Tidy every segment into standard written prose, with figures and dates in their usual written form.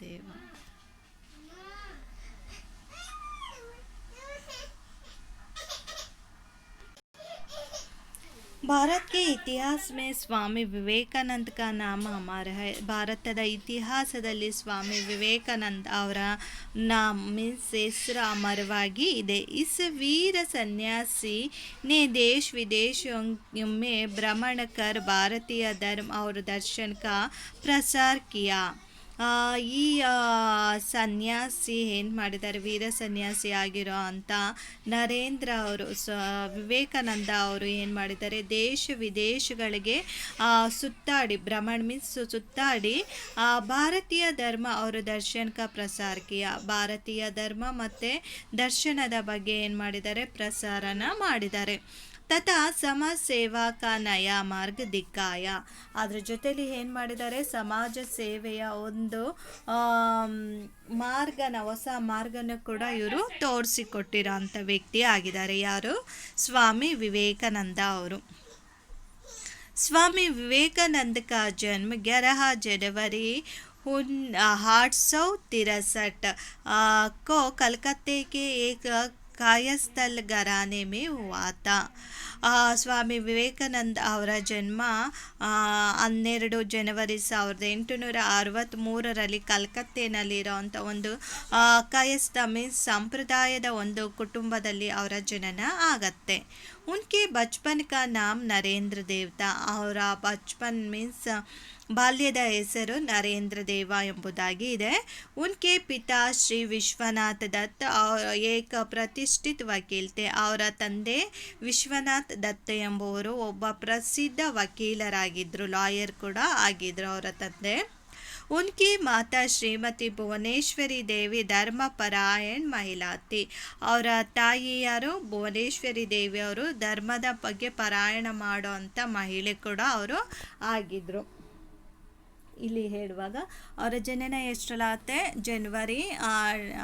देव। भारत के इतिहास में स्वामी विवेकानंद का नाम अमर है. ಭಾರತದ ಇತಿಹಾಸದಲ್ಲಿ ಸ್ವಾಮಿ ವಿವೇಕಾನಂದ ಅವರ ಹೆಸರು ಅಮರವಾಗಿ ಇದೆ. इस वीर सन्यासी ने देश विदेशों में भ्रमण कर भारतीय धर्म और दर्शन का प्रसार किया. ಈ ಸನ್ಯಾಸಿ ಏನು ಮಾಡಿದ್ದಾರೆ, ವೀರ ಸನ್ಯಾಸಿ ಆಗಿರೋ ಅಂಥ ನರೇಂದ್ರ ಅವರು ವಿವೇಕಾನಂದ ಅವರು ಏನು ಮಾಡಿದ್ದಾರೆ, ದೇಶ ವಿದೇಶಗಳಿಗೆ ಸುತ್ತಾಡಿ, ಭ್ರಮಣ ಮೀನ್ಸ್ ಸುತ್ತಾಡಿ ಭಾರತೀಯ ಧರ್ಮ ಅವರು ದರ್ಶನ ಕ ಪ್ರಸಾರ ಕಿಯ, ಭಾರತೀಯ ಧರ್ಮ ಮತ್ತು ದರ್ಶನದ ಬಗ್ಗೆ ಏನು ಮಾಡಿದ್ದಾರೆ, ಪ್ರಸಾರನ ಮಾಡಿದ್ದಾರೆ. ತಥಾ ಸಮಾಜ ಸೇವಾ ಕಾ ನಯ ಮಾರ್ಗ ದಿಕ್ಕಾಯ, ಅದ್ರ ಜೊತೆಲಿ ಏನು ಮಾಡಿದ್ದಾರೆ, ಸಮಾಜ ಸೇವೆಯ ಒಂದು ಮಾರ್ಗನ, ಹೊಸ ಮಾರ್ಗನ ಕೂಡ ಇವರು ತೋರಿಸಿಕೊಟ್ಟಿರೋ ಅಂಥ ವ್ಯಕ್ತಿ ಆಗಿದ್ದಾರೆ. ಯಾರು, ಸ್ವಾಮಿ ವಿವೇಕಾನಂದ ಅವರು. स्वामी विवेकानंद का जन्म 11 जनवरी 1863 को कलकत्ते के एक ಕಾಯಸ್ಥಲ್ ಘರಾನೆ ಮೇ ಹುವಾ ತಾ. ಸ್ವಾಮಿ ವಿವೇಕಾನಂದ ಅವರ ಜನ್ಮ 12 ಜನವರಿ 1863ರಲ್ಲಿ ಕಲ್ಕತ್ತೆನಲ್ಲಿರೋಂಥ ಒಂದು ಕಾಯಸ್ಥ ಮೀನ್ಸ್ ಸಂಪ್ರದಾಯದ ಒಂದು ಕುಟುಂಬದಲ್ಲಿ ಅವರ ಜನನ ಆಗತ್ತೆ. ಉನ್ಕೆ ಬಚ್ಪನ್ ಕಾ ನಾಮ್ ನರೇಂದ್ರ ದೇವತಾ, ಅವರ ಬಚ್ಪನ್ ಮೀನ್ಸ್ ಬಾಲ್ಯದ ಹೆಸರು ನರೇಂದ್ರ ದೇವ ಎಂಬುದಾಗಿ ಇದೆ. ಉನ್ಕೆ ಪಿತಾ ಶ್ರೀ ವಿಶ್ವನಾಥ್ ದತ್ ಏಕ ಪ್ರತಿಷ್ಠಿತ ವಕೀಲ್ತೆ, ಅವರ ತಂದೆ ವಿಶ್ವನಾಥ್ ದತ್ ಎಂಬುವರು ಒಬ್ಬ ಪ್ರಸಿದ್ಧ ವಕೀಲರಾಗಿದ್ದರು, ಲಾಯರ್ ಕೂಡ ಆಗಿದ್ರು ಅವರ ತಂದೆ. ಉನ್ಕಿ ಮಾತಾ ಶ್ರೀಮತಿ ಭುವನೇಶ್ವರಿ ದೇವಿ ಧರ್ಮಪರಾಯಣ್ ಮಹಿಳಾತಿ, ಅವರ ತಾಯಿ ಯಾರು, ಭುವನೇಶ್ವರಿ ದೇವಿ ಅವರು ಧರ್ಮದ ಬಗ್ಗೆ ಪಾರಾಯಣ ಮಾಡೋ ಅಂಥ ಮಹಿಳೆ ಕೂಡ ಅವರು ಆಗಿದ್ರು. ಇಲ್ಲಿ ಹೇಳುವಾಗ ಅವರ ಜನನ ಎಷ್ಟರಲ್ಲತ್ತೆ, ಜನವರಿ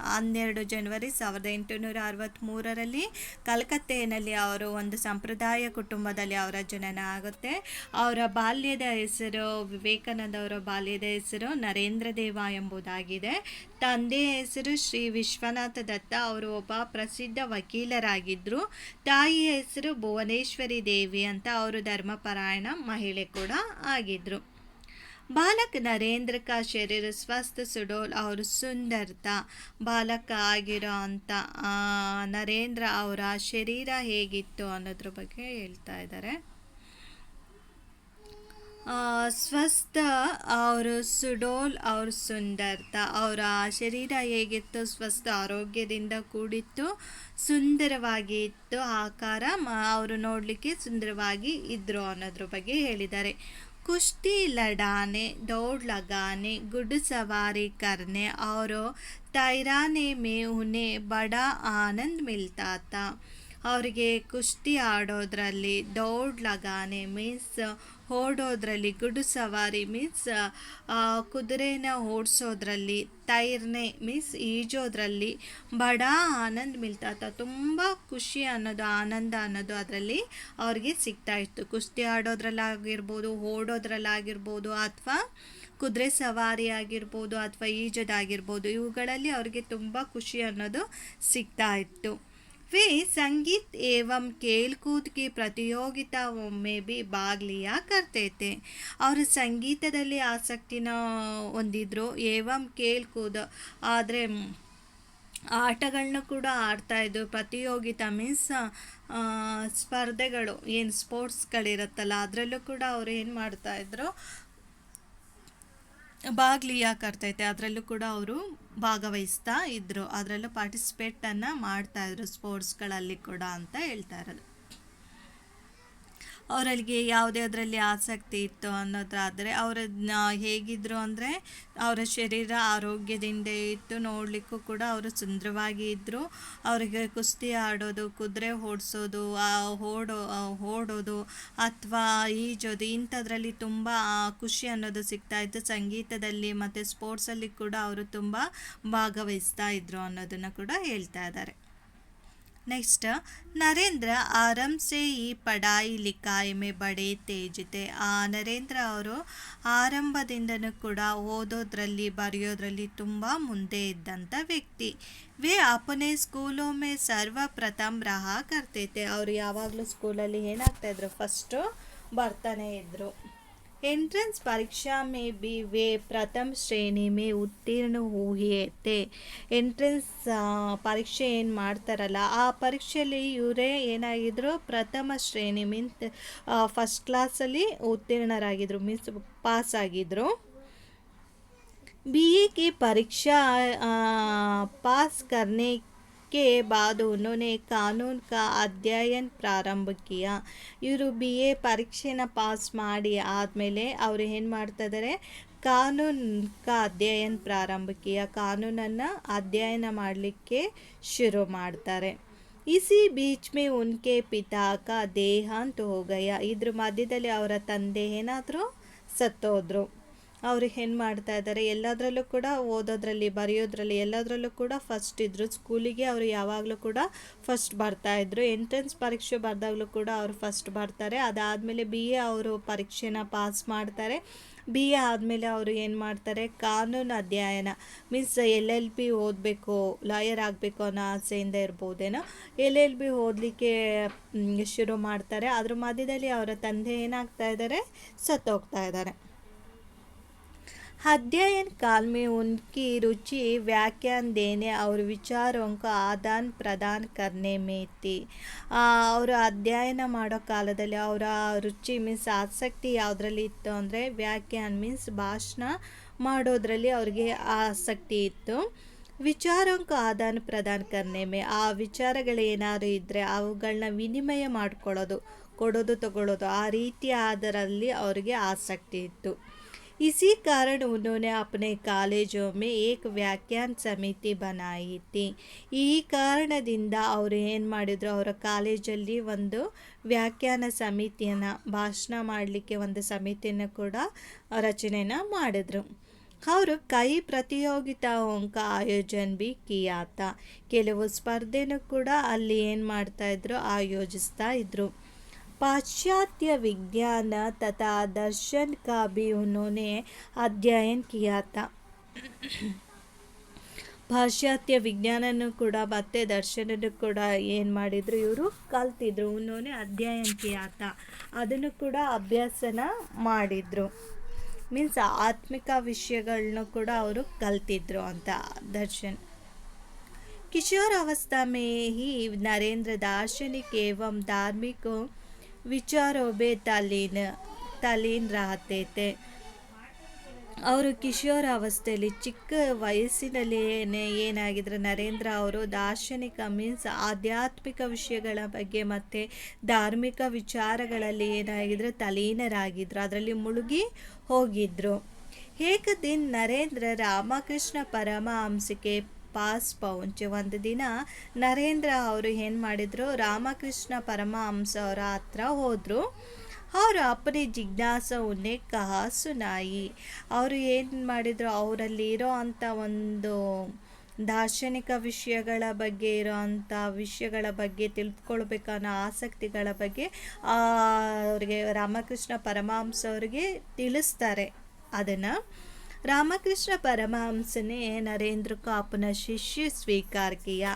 12 ಜನವರಿ 1863ರಲ್ಲಿ ಕಲ್ಕತ್ತೆಯಲ್ಲಿ ಅವರು ಒಂದು ಸಂಪ್ರದಾಯ ಕುಟುಂಬದಲ್ಲಿ ಅವರ ಜನನ ಆಗುತ್ತೆ. ಅವರ ಬಾಲ್ಯದ ಹೆಸರು, ವಿವೇಕಾನಂದ ಅವರ ಬಾಲ್ಯದ ಹೆಸರು ನರೇಂದ್ರ ದೇವ ಎಂಬುದಾಗಿದೆ. ತಂದೆಯ ಹೆಸರು ಶ್ರೀ ವಿಶ್ವನಾಥ ದತ್ತ, ಅವರು ಒಬ್ಬ ಪ್ರಸಿದ್ಧ ವಕೀಲರಾಗಿದ್ದರು. ತಾಯಿಯ ಹೆಸರು ಭುವನೇಶ್ವರಿ ದೇವಿ ಅಂತ, ಅವರು ಧರ್ಮಪರಾಯಣ ಮಹಿಳೆ ಕೂಡ ಆಗಿದ್ದರು. ಬಾಲಕ ನರೇಂದ್ರ ಕಾ ಶರೀರ ಸ್ವಸ್ಥ ಸುಡೋಲ್ ಅವರು ಸುಂದರತಾ, ಬಾಲಕ ಆಗಿರೋ ಅಂಥ ನರೇಂದ್ರ ಅವರ ಶರೀರ ಹೇಗಿತ್ತು ಅನ್ನೋದ್ರ ಬಗ್ಗೆ ಹೇಳ್ತಾ ಇದ್ದಾರೆ. ಸ್ವಸ್ಥ ಅವರು ಸುಡೋಲ್ ಅವರು ಸುಂದರತಾ, ಅವರ ಶರೀರ ಹೇಗಿತ್ತು, ಸ್ವಸ್ಥ ಆರೋಗ್ಯದಿಂದ ಕೂಡಿತ್ತು, ಸುಂದರವಾಗಿ ಇತ್ತು, ಆಕಾರ ಅವರು ನೋಡಲಿಕ್ಕೆ ಸುಂದರವಾಗಿ ಇದ್ದರು ಅನ್ನೋದ್ರ ಬಗ್ಗೆ ಹೇಳಿದ್ದಾರೆ. कुश्ती लड़ाने, दौड़ लगाने, घुड़सवारी करने और तैराने में उन्हें बड़ा आनंद मिलता था. ಅವರಿಗೆ ಕುಸ್ತಿ ಆಡೋದ್ರಲ್ಲಿ, ದೌಡ್ ಲಗಾನೆ ಮೀನ್ಸ್ ಓಡೋದ್ರಲ್ಲಿ, ಗುಡು ಸವಾರಿ ಮೀನ್ಸ್ ಕುದುರೆನ ಓಡಿಸೋದ್ರಲ್ಲಿ, ತೈರ್ನೆ ಮೀನ್ಸ್ ಈಜೋದ್ರಲ್ಲಿ, ಬಡ ಆನಂದ್ ಮಿಲ್ತಾತ, ತುಂಬ ಖುಷಿ ಅನ್ನೋದು, ಆನಂದ ಅನ್ನೋದು ಅದರಲ್ಲಿ ಅವ್ರಿಗೆ ಸಿಗ್ತಾ ಇತ್ತು. ಕುಸ್ತಿ ಆಡೋದ್ರಲ್ಲಾಗಿರ್ಬೋದು, ಓಡೋದ್ರಲ್ಲಾಗಿರ್ಬೋದು, ಅಥವಾ ಕುದುರೆ ಸವಾರಿ ಆಗಿರ್ಬೋದು, ಅಥವಾ ಈಜೋದಾಗಿರ್ಬೋದು, ಇವುಗಳಲ್ಲಿ ಅವ್ರಿಗೆ ತುಂಬ ಖುಷಿ ಅನ್ನೋದು ಸಿಗ್ತಾ ಇತ್ತು. वे संगीत एवं खेलकूद की प्रतियोगिताओं में भी भाग लिया करते थे. ಅವರು ಸಂಗೀತದಲ್ಲಿ ಆಸಕ್ತಿನ ಹೊಂದಿದ್ರು. ಏವಂ ಖೇಲ್ಕೂದ್ ಆದರೆ ಆಟಗಳನ್ನ ಕೂಡ ಆಡ್ತಾಯಿದ್ರು. ಪ್ರತಿಯೋಗಿತಾ ಮೀನ್ಸ್ ಸ್ಪರ್ಧೆಗಳು, ಏನು ಸ್ಪೋರ್ಟ್ಸ್ಗಳಿರುತ್ತಲ್ಲ ಅದರಲ್ಲೂ ಕೂಡ ಅವರು ಏನು ಮಾಡ್ತಾಯಿದ್ರು, ಭಾಗ ಲಿಯಾ ಕರ್ತೈತೆ, ಅದರಲ್ಲೂ ಕೂಡ ಅವರು ಭಾಗವಹಿಸ್ತಾ ಇದ್ದರು, ಅದರಲ್ಲೂ ಪಾರ್ಟಿಸಿಪೇಟನ್ನು ಮಾಡ್ತಾಯಿದ್ರು ಸ್ಪೋರ್ಟ್ಸ್ಗಳಲ್ಲಿ ಕೂಡ ಅಂತ ಹೇಳ್ತಾ ಇರೋದು. ಅವರಿಗೆ ಯಾವುದೇ ಅದರಲ್ಲಿ ಆಸಕ್ತಿ ಇತ್ತು ಅನ್ನೋದಾದರೆ ಅವರನ್ನ ಹೇಗಿದ್ದರು ಅಂದರೆ, ಅವರ ಶರೀರ ಆರೋಗ್ಯದಿಂದ ಇತ್ತು, ನೋಡಲಿಕ್ಕೂ ಕೂಡ ಅವರು ಸುಂದರವಾಗಿ ಇದ್ದರು. ಅವರಿಗೆ ಕುಸ್ತಿ ಆಡೋದು, ಕುದುರೆ ಓಡಿಸೋದು, ಓಡೋದು ಅಥವಾ ಈಜೋದು ಇಂಥದ್ರಲ್ಲಿ ತುಂಬ ಖುಷಿ ಅನ್ನೋದು ಸಿಗ್ತಾಯಿತ್ತು. ಸಂಗೀತದಲ್ಲಿ ಮತ್ತು ಸ್ಪೋರ್ಟ್ಸಲ್ಲಿ ಕೂಡ ಅವರು ತುಂಬ ಭಾಗವಹಿಸ್ತಾ ಇದ್ದರು ಅನ್ನೋದನ್ನು ಕೂಡ ಹೇಳ್ತಾ ಇದ್ದಾರೆ. नेक्स्ट, ನರೇಂದ್ರ ಆರಾಮ್ ಸೆ ಈ ಪಢಾಯಿ ಲಿಖಾಯಿ ಮೇ ಬಡೆ ತೇಜ್ ತೆ. ನರೇಂದ್ರ ಅವರು ಆರಂಭದಿಂದನೂ ಕೂಡ ಓದೋದ್ರಲ್ಲಿ ಬರೆಯೋದ್ರಲ್ಲಿ ತುಂಬ ಮುಂದೆ ಇದ್ದಂಥ ವ್ಯಕ್ತಿ. ವೇ ಅಪನೆ ಸ್ಕೂಲೋ ಮೇ ಸರ್ವಪ್ರಥಮ್ ರಹಾ ಕರ್ತೆ ತೆ. ಅವರು ಯಾವಾಗಲೂ ಸ್ಕೂಲಲ್ಲಿ ಏನಾಗ್ತಾಯಿದ್ರು, ಫಸ್ಟು ಬರ್ತಾನೆ ಇದ್ದರು. एंट्रेंस परीक्षा में भी वे प्रथम श्रेणी में उत्तीर्ण हुए थे. ಎಂಟ್ರೆನ್ಸ್ ಪರೀಕ್ಷೆ ಏನು ಮಾಡ್ತಾರಲ್ಲ ಆ ಪರೀಕ್ಷೆಯಲ್ಲಿ ಇವರೇ ಏನಾಗಿದ್ರು, ಪ್ರಥಮ ಶ್ರೇಣಿ ಮೀನ್ಸ್ ಫಸ್ಟ್ ಕ್ಲಾಸಲ್ಲಿ ಉತ್ತೀರ್ಣರಾಗಿದ್ದರು, ಮೀನ್ಸ್ ಪಾಸ್ ಆಗಿದ್ರು. बीए की परीक्षा पास करने के बाद उन्होंने कानून का अध्ययन ಪ್ರಾರಂಭ किया. ಇವರು ಬಿ ಎ ಪರೀಕ್ಷೆನ ಪಾಸ್ ಮಾಡಿ ಆದಮೇಲೆ ಅವರು ಏನು ಮಾಡ್ತಾಯಿದ್ದಾರೆ, ಕಾನೂನು ಕಾ ಅಧ್ಯಯನ ಪ್ರಾರಂಭ ಕಿಯಾ, ಕಾನೂನನ್ನು ಅಧ್ಯಯನ ಮಾಡಲಿಕ್ಕೆ ಶುರು ಮಾಡ್ತಾರೆ. ಇಸಿ ಬೀಚ್ ಮೇ ಉನ್ಕೆ ಪಿತಾ ಕಾ ದೇಹಾಂತ ಹೋ ಗಯಾ. ಇದ್ರ ಮಧ್ಯದಲ್ಲಿ ಅವರ ತಂದೆ ಏನಾದರೂ ಸತ್ತೋದ್ರು. ಅವರು ಏನು ಮಾಡ್ತಾ ಇದ್ದಾರೆ, ಎಲ್ಲದರಲ್ಲೂ ಕೂಡ ಓದೋದ್ರಲ್ಲಿ ಬರೆಯೋದ್ರಲ್ಲಿ ಎಲ್ಲದರಲ್ಲೂ ಕೂಡ ಫಸ್ಟ್ ಇದ್ದರು. ಸ್ಕೂಲಿಗೆ ಅವರು ಯಾವಾಗಲೂ ಕೂಡ ಫಸ್ಟ್ ಬರ್ತಾಯಿದ್ರು. ಎಂಟ್ರೆನ್ಸ್ ಪರೀಕ್ಷೆ ಬರೆದಾಗಲೂ ಕೂಡ ಅವರು ಫಸ್ಟ್ ಬರ್ತಾರೆ. ಅದಾದಮೇಲೆ ಬಿ ಎ ಅವರು ಪರೀಕ್ಷೆನ ಪಾಸ್ ಮಾಡ್ತಾರೆ. ಬಿ ಎ ಆದಮೇಲೆ ಅವರು ಏನು ಮಾಡ್ತಾರೆ, ಕಾನೂನು ಅಧ್ಯಯನ ಮೀನ್ಸ್ ಎಲ್ ಎಲ್ ಬಿ ಓದಬೇಕು, ಲಾಯರ್ ಆಗಬೇಕು ಅನ್ನೋ ಆಸೆಯಿಂದ ಇರ್ಬೋದೇನೋ, ಎಲ್ ಎಲ್ ಬಿ ಓದಲಿಕ್ಕೆ ಶುರು ಮಾಡ್ತಾರೆ. ಅದ್ರ ಮಧ್ಯದಲ್ಲಿ ಅವರ ತಂದೆ ಏನಾಗ್ತಾ ಇದ್ದಾರೆ, ಸತ್ತೋಗ್ತಾ ಇದ್ದಾರೆ. अध्ययन काल में उनकी रुचि व्याख्यान देने और विचारों का आदान प्रदान करने में थी. ಅವರು ಅಧ್ಯಯನ ಮಾಡೋ ಕಾಲದಲ್ಲಿ ಅವರ ರುಚಿ ಮೀನ್ಸ್ ಆಸಕ್ತಿ ಯಾವುದರಲ್ಲಿ ಇತ್ತು ಅಂದರೆ, ವ್ಯಾಖ್ಯಾನ ಮೀನ್ಸ್ ಭಾಷಣ ಮಾಡೋದ್ರಲ್ಲಿ ಅವ್ರಿಗೆ ಆಸಕ್ತಿ ಇತ್ತು. ವಿಚಾರೋಂಕ ಆದಾನ ಪ್ರದಾನ ಕರ್ನೆ ಮೇ, ಆ ವಿಚಾರಗಳೇನಾದ್ರು ಇದ್ದರೆ ಅವುಗಳನ್ನ ವಿನಿಮಯ ಮಾಡ್ಕೊಳ್ಳೋದು, ಕೊಡೋದು ತಗೊಳ್ಳೋದು, ಆ ರೀತಿ ಅದರಲ್ಲಿ ಅವರಿಗೆ ಆಸಕ್ತಿ ಇತ್ತು. इसी कारण उन्होंने अपने ಕಾಲೇಜೋ ಮೇ ಏಕ್ ವ್ಯಾಖ್ಯಾನ ಸಮಿತಿ बनाई थी. ಈ ಕಾರಣದಿಂದ ಅವರು ಏನು ಮಾಡಿದರು, ಅವರ ಕಾಲೇಜಲ್ಲಿ ಒಂದು ವ್ಯಾಖ್ಯಾನ ಸಮಿತಿಯನ್ನು, ಭಾಷಣ ಮಾಡಲಿಕ್ಕೆ ಒಂದು ಸಮಿತಿಯನ್ನು ಕೂಡ ರಚನೆನ ಮಾಡಿದ್ರು. ಅವರು ಕೈ ಪ್ರತಿಯೋಗಿತಾಂಕ ಆಯೋಜನೆ ಬಿ ಕಿಯಾತ. ಕೆಲವು ಸ್ಪರ್ಧೆನೂ ಕೂಡ ಅಲ್ಲಿ ಏನು ಮಾಡ್ತಾಯಿದ್ರು, ಆಯೋಜಿಸ್ತಾ ಇದ್ರು. पाश्चात्य विज्ञान तथा दर्शन का भी उन्होंने अध्ययन किया था. ಪಾಶ್ಚಾತ್ಯ ವಿಜ್ಞಾನನೂ ಕೂಡ ಮತ್ತು ದರ್ಶನನೂ ಕೂಡ ಏನು ಮಾಡಿದರು, ಇವರು ಕಲ್ತಿದ್ರು. ಉನ್ನೋನೆ ಅಧ್ಯಯನ ಕಿಯಾತ, ಅದನ್ನು ಕೂಡ ಅಭ್ಯಾಸನ ಮಾಡಿದರು. ಮೀನ್ಸ್ ಆತ್ಮಿಕ ವಿಷಯಗಳನ್ನೂ ಕೂಡ ಅವರು ಕಲ್ತಿದ್ರು ಅಂತ ದರ್ಶನ್. किशोर अवस्था में ही नरेंद्र दार्शनिक एवं धार्मिक विचारों में तल्लीन रहते थे. ಅವರು ಕಿಶೋರ ಅವಸ್ಥೆಯಲ್ಲಿ ಚಿಕ್ಕ ವಯಸ್ಸಿನಲ್ಲಿ ಏನಾಗಿದ್ರು, ನರೇಂದ್ರ ಅವರು ದಾರ್ಶನಿಕ ಮೀನ್ಸ್ ಆಧ್ಯಾತ್ಮಿಕ ವಿಷಯಗಳ ಬಗ್ಗೆ ಮತ್ತು ಧಾರ್ಮಿಕ ವಿಚಾರಗಳಲ್ಲಿ ಏನಾಗಿದ್ರು, ತಲೀನರಾಗಿದ್ದರು, ಅದರಲ್ಲಿ ಮುಳುಗಿ ಹೋಗಿದ್ದರು. ಏಕ ದಿನ ನರೇಂದ್ರ ರಾಮಕೃಷ್ಣ ಪರಮಹಂಸಕ್ಕೆ ಪಾಸ್ ಪೌಂಚೆ. ಒಂದು ದಿನ ನರೇಂದ್ರ ಅವರು ಏನು ಮಾಡಿದರು, ರಾಮಕೃಷ್ಣ ಪರಮಹಂಸ ಅವರ ಹತ್ರ ಹೋದರು. ಅವರು ಅಪ್ಪನೇ ಜಿಜ್ಞಾಸವನ್ನೇ ಕಹಾ ಸುನಾಯಿ. ಅವರು ಏನು ಮಾಡಿದರು, ಅವರಲ್ಲಿ ಇರೋ ಅಂಥ ಒಂದು ದಾರ್ಶನಿಕ ವಿಷಯಗಳ ಬಗ್ಗೆ ಇರೋವಂಥ ವಿಷಯಗಳ ಬಗ್ಗೆ ತಿಳ್ಕೊಳ್ಬೇಕನ್ನೋ ಆಸಕ್ತಿಗಳ ಬಗ್ಗೆ ಅವರಿಗೆ ರಾಮಕೃಷ್ಣ ಪರಮಹಂಸ ಅವರಿಗೆ ತಿಳಿಸ್ತಾರೆ. ಅದನ್ನು ರಾಮಕೃಷ್ಣ ಪರಮಹಂಸನೇ ನರೇಂದ್ರ ಕೋ ಅಪನ ಶಿಷ್ಯ ಸ್ವೀಕಾರ ಕಿಯ.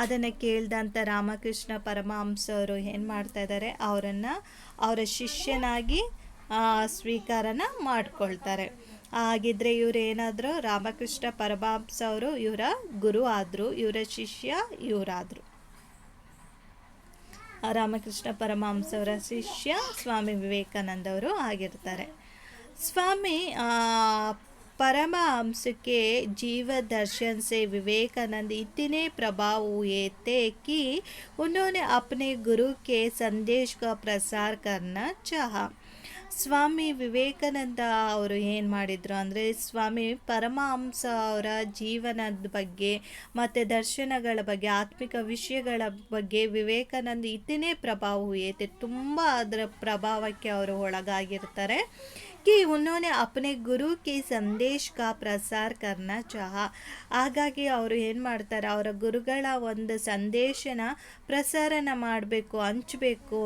ಅದನ್ನು ಕೇಳಿದಂಥ ರಾಮಕೃಷ್ಣ ಪರಮಹಂಸ ಅವರು ಏನು ಮಾಡ್ತಾ ಇದ್ದಾರೆ, ಅವರನ್ನು ಅವರ ಶಿಷ್ಯನಾಗಿ ಸ್ವೀಕಾರನ ಮಾಡ್ಕೊಳ್ತಾರೆ. ಹಾಗಿದ್ರೆ ಇವರು ಏನಾದರೂ, ರಾಮಕೃಷ್ಣ ಪರಮಹಂಸ ಅವರು ಇವರ ಗುರು ಆದರು, ಇವರ ಶಿಷ್ಯ ಇವರಾದರು. ರಾಮಕೃಷ್ಣ ಪರಮಹಂಸ ಅವರ ಶಿಷ್ಯ ಸ್ವಾಮಿ ವಿವೇಕಾನಂದ ಅವರು ಆಗಿರ್ತಾರೆ. स्वामी परमहंस के जीव दर्शन से विवेकानंद इतने प्रभाव हुए थे कि उन्होंने अपने गुरु के संदेश का प्रसार करना चाहा. ಸ್ವಾಮಿ ವಿವೇಕಾನಂದ ಅವರು ಏನು ಮಾಡಿದರು ಅಂದರೆ, ಸ್ವಾಮಿ ಪರಮಹಂಸ ಅವರ ಜೀವನದ ಬಗ್ಗೆ ಮತ್ತು ದರ್ಶನಗಳ ಬಗ್ಗೆ, ಆತ್ಮಿಕ ವಿಷಯಗಳ ಬಗ್ಗೆ ವಿವೇಕಾನಂದ ಇತನೇ ಪ್ರಭಾವ ಏತೆ, ತುಂಬ ಅದರ ಪ್ರಭಾವಕ್ಕೆ ಅವರು ಒಳಗಾಗಿರ್ತಾರೆ. कि उन्होंने अपने गुरु के संदेश का ಪ್ರಸಾರ करना चाह. ಹಾಗಾಗಿ ಅವರು ಏನು ಮಾಡ್ತಾರೆ, ಅವರ ಗುರುಗಳ ಒಂದು ಸಂದೇಶನ ಪ್ರಸಾರನ ಮಾಡಬೇಕು, ಹಂಚಬೇಕು,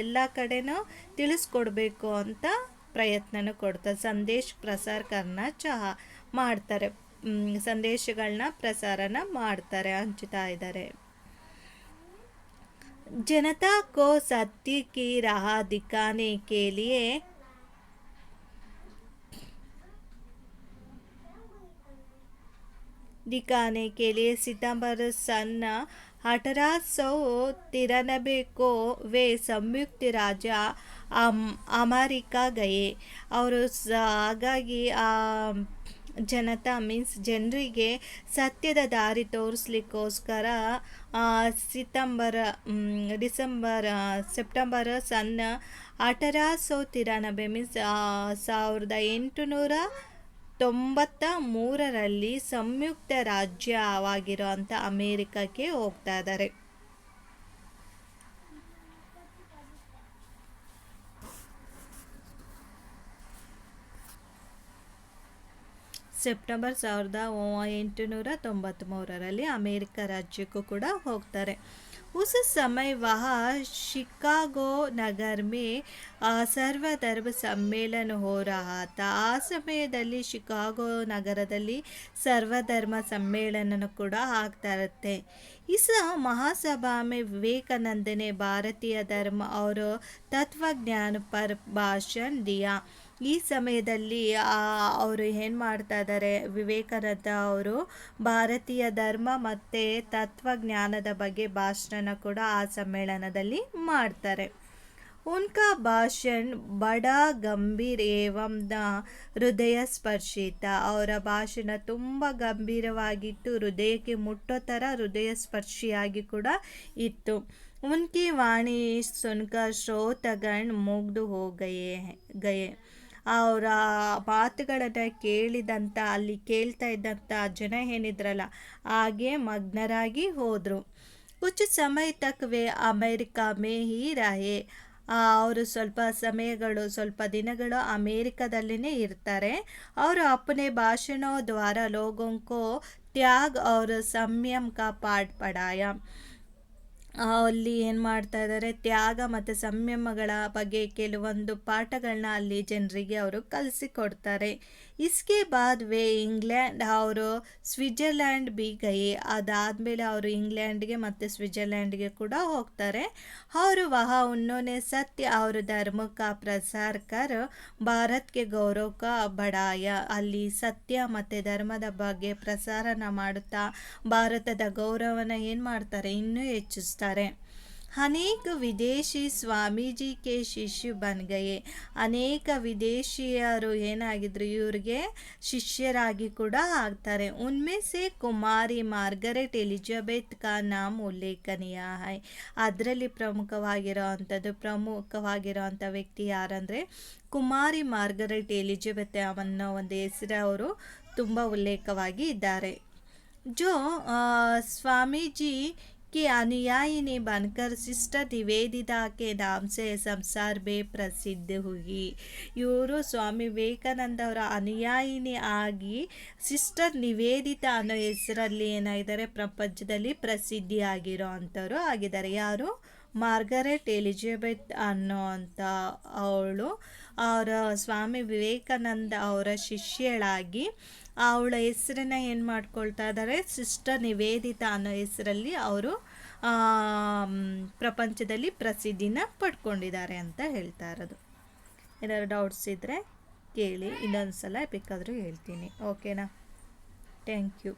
ಎಲ್ಲ ಕಡೆನೂ ತಿಳಿಸ್ಕೊಡ್ಬೇಕು ಅಂತ ಪ್ರಯತ್ನನೂ ಕೊಡ್ತಾರೆ. ಸಂದೇಶ ಪ್ರಸಾರ ಕರ್ನ ಚಹ ಮಾಡ್ತಾರೆ, ಸಂದೇಶಗಳನ್ನ ಪ್ರಸಾರನ ಮಾಡ್ತಾರೆ, ಹಂಚ್ತಾ ಇದ್ದಾರೆ. जनता को सत्य की राह दिखाने के लिए सितंबर सन 1893 को वे संयुक्त राज्य अमेरिका गए. ಅವರು ಹಾಗಾಗಿ ಜನತಾ ಮೀನ್ಸ್ ಜನರಿಗೆ ಸತ್ಯದ ದಾರಿ ತೋರಿಸ್ಲಿಕ್ಕೋಸ್ಕರ ಸೆಪ್ಟೆಂಬರ್ ಸನ್ 1893 ಮೀನ್ಸ್ 1893ರಲ್ಲಿ ಸಂಯುಕ್ತ ರಾಜ್ಯವಾಗಿರೋಂಥ ಅಮೇರಿಕಕ್ಕೆ ಹೋಗ್ತಾ ಇದ್ದಾರೆ. ಸೆಪ್ಟೆಂಬರ್ 1893ರಲ್ಲಿ ಅಮೇರಿಕ ರಾಜ್ಯಕ್ಕೂ ಕೂಡ ಹೋಗ್ತಾರೆ. उस समय वह शिकागो नगर में ಸರ್ವಧರ್ಮ ಸಮ್ಮೇಳನ हो रहा था. ಆ ಸಮಯದಲ್ಲಿ ಶಿಕಾಗೋ ನಗರದಲ್ಲಿ ಸರ್ವಧರ್ಮ ಸಮ್ಮೇಳನ ಕೂಡ ಆಗ್ತಾ ಇರುತ್ತೆ. इस महासभा में विवेकानंद ने भारतीय धर्म और तत्वज्ञान पर भाषण दिया. ಈ ಸಮಯದಲ್ಲಿ ಅವರು ಏನು ಮಾಡ್ತಾ ಇದ್ದಾರೆ, ವಿವೇಕಾನಂದ ಅವರು ಭಾರತೀಯ ಧರ್ಮ ಮತ್ತು ತತ್ವಜ್ಞಾನದ ಬಗ್ಗೆ ಭಾಷಣ ಕೂಡ ಆ ಸಮ್ಮೇಳನದಲ್ಲಿ ಮಾಡ್ತಾರೆ. उनका ಭಾಷಣ ಬಡಾ ಗಂಭೀರ ಏವಂ ಹೃದಯ ಸ್ಪರ್ಶಿತ. ಅವರ ಭಾಷಣ ತುಂಬ ಗಂಭೀರವಾಗಿತ್ತು, ಹೃದಯಕ್ಕೆ ಮುಟ್ಟೋ ಥರ ಹೃದಯ ಸ್ಪರ್ಶಿಯಾಗಿ ಕೂಡ ಇತ್ತು. ಉನ್ಕಿ ವಾಣಿ ಸುನ್ಕರ್ ಶ್ರೋತಗಣ್ ಮುಗ್ದು ಗಯೆ. ಅವರ ಮಾತುಗಳನ್ನು ಕೇಳಿದಂಥ, ಅಲ್ಲಿ ಕೇಳ್ತಾ ಇದ್ದಂಥ ಜನ ಏನಿದ್ರಲ್ಲ ಹಾಗೆ ಮಗ್ನರಾಗಿ ಹೋದರು. ಕುछ समय तक वे अमेरिका में ही रहे. ಅವರು ಸ್ವಲ್ಪ ದಿನಗಳು ಅಮೇರಿಕಾದಲ್ಲೇ ಇರ್ತಾರೆ. ಅವರು अपने भाषणों द्वारा लोगों को त्याग और संयम का पाठ पढ़ाया. ಅಲ್ಲಿ ಏನು ಮಾಡ್ತಾ ಇದ್ದಾರೆ, ತ್ಯಾಗ ಮತ್ತು ಸಂಯಮಗಳ ಬಗ್ಗೆ ಕೆಲವೊಂದು ಪಾಠಗಳನ್ನ ಅಲ್ಲಿ ಜನರಿಗೆ ಅವರು ಕಲಿಸಿಕೊಡ್ತಾರೆ. ಇಸ್ಕೆ ಬಾದ್ ವೇ ಇಂಗ್ಲೆಂಡ್ ಅವರು ಸ್ವಿಟ್ಜರ್ಲ್ಯಾಂಡ್ ಬಿ ಗಯೆ. ಅದಾದಮೇಲೆ ಅವರು ಇಂಗ್ಲೆಂಡ್ಗೆ ಮತ್ತು ಸ್ವಿಟ್ಜರ್ಲ್ಯಾಂಡ್ಗೆ ಕೂಡ ಹೋಗ್ತಾರೆ. ಅವರು ಉನ್ನೋನೆ ಸತ್ಯ और धर्म का प्रसार कर ಭಾರತ್ ಕೆ ಗೌರವ ಕಾ ಬಡಾಯ. ಅಲ್ಲಿ ಸತ್ಯ ಮತ್ತು ಧರ್ಮದ ಬಗ್ಗೆ ಪ್ರಸಾರನ ಮಾಡುತ್ತಾ ಭಾರತದ ಗೌರವನ ಏನು ಮಾಡ್ತಾರೆ, ಇನ್ನೂ ಹೆಚ್ಚಿಸ್ತಾರೆ. ಅನೇಕ ವಿದೇಶಿ ಸ್ವಾಮೀಜಿ ಕೆ ಶಿಷ್ಯ ಬನ್ಗಯೆ. ಅನೇಕ ವಿದೇಶಿಯರು ಏನಾಗಿದ್ರು, ಇವ್ರಿಗೆ ಶಿಷ್ಯರಾಗಿ ಕೂಡ ಆಗ್ತಾರೆ. ಉನ್ಮೆ ಸೆ ಕುಮಾರಿ ಮಾರ್ಗರೆಟ್ ಎಲಿಜಬೆತ್ ಕಾ ನಾಮ್ ಉಲ್ಲೇಖನೀಯ ಹೈ. ಅದರಲ್ಲಿ ಪ್ರಮುಖವಾಗಿರೋವಂಥ ವ್ಯಕ್ತಿ ಯಾರಂದರೆ ಕುಮಾರಿ ಮಾರ್ಗರೆಟ್ ಎಲಿಜಬೆತ್ ಅನ್ನೋ ಒಂದು ಹೆಸರು ಅವರು ತುಂಬ ಉಲ್ಲೇಖವಾಗಿ ಇದ್ದಾರೆ. ಜೋ ಸ್ವಾಮೀಜಿ की अनुयायिनी बनकर सिस्टर निवेदिता के नाम से संसार में प्रसिद्ध हुई. ಇವರು ಸ್ವಾಮಿ ವಿವೇಕಾನಂದ ಅವರ ಅನುಯಾಯಿನಿ ಆಗಿ ಸಿಸ್ಟರ್ ನಿವೇದಿತಾ ಅನ್ನೋ ಹೆಸರಲ್ಲಿ ಏನಾಗಿದ್ದಾರೆ, ಪ್ರಪಂಚದಲ್ಲಿ ಪ್ರಸಿದ್ಧಿಯಾಗಿರೋ ಅಂಥವ್ರು ಆಗಿದ್ದಾರೆ. ಯಾರು? ಮಾರ್ಗರೆಟ್ ಎಲಿಜಬೆತ್ ಅನ್ನೋ ಅಂಥ ಅವಳು ಅವರ ಸ್ವಾಮಿ ವಿವೇಕಾನಂದ ಅವರ ಶಿಷ್ಯಳಾಗಿ ಅವಳ ಹೆಸರನ್ನ ಏನು ಮಾಡ್ಕೊಳ್ತಾ ಇದ್ದಾರೆ, ಸಿಸ್ಟರ್ ನಿವೇದಿತಾ ಅನ್ನೋ ಹೆಸರಲ್ಲಿ ಅವರು ಪ್ರಪಂಚದಲ್ಲಿ ಪ್ರಸಿದ್ಧಿನ ಪಡ್ಕೊಂಡಿದ್ದಾರೆ ಅಂತ ಹೇಳ್ತಾ ಇರೋದು. ಏನಾದ್ರು ಡೌಟ್ಸ್ ಇದ್ದರೆ ಕೇಳಿ, ಇನ್ನೊಂದು ಸಲ ಬೇಕಾದರೂ ಹೇಳ್ತೀನಿ. ಓಕೆನಾ? Thank you.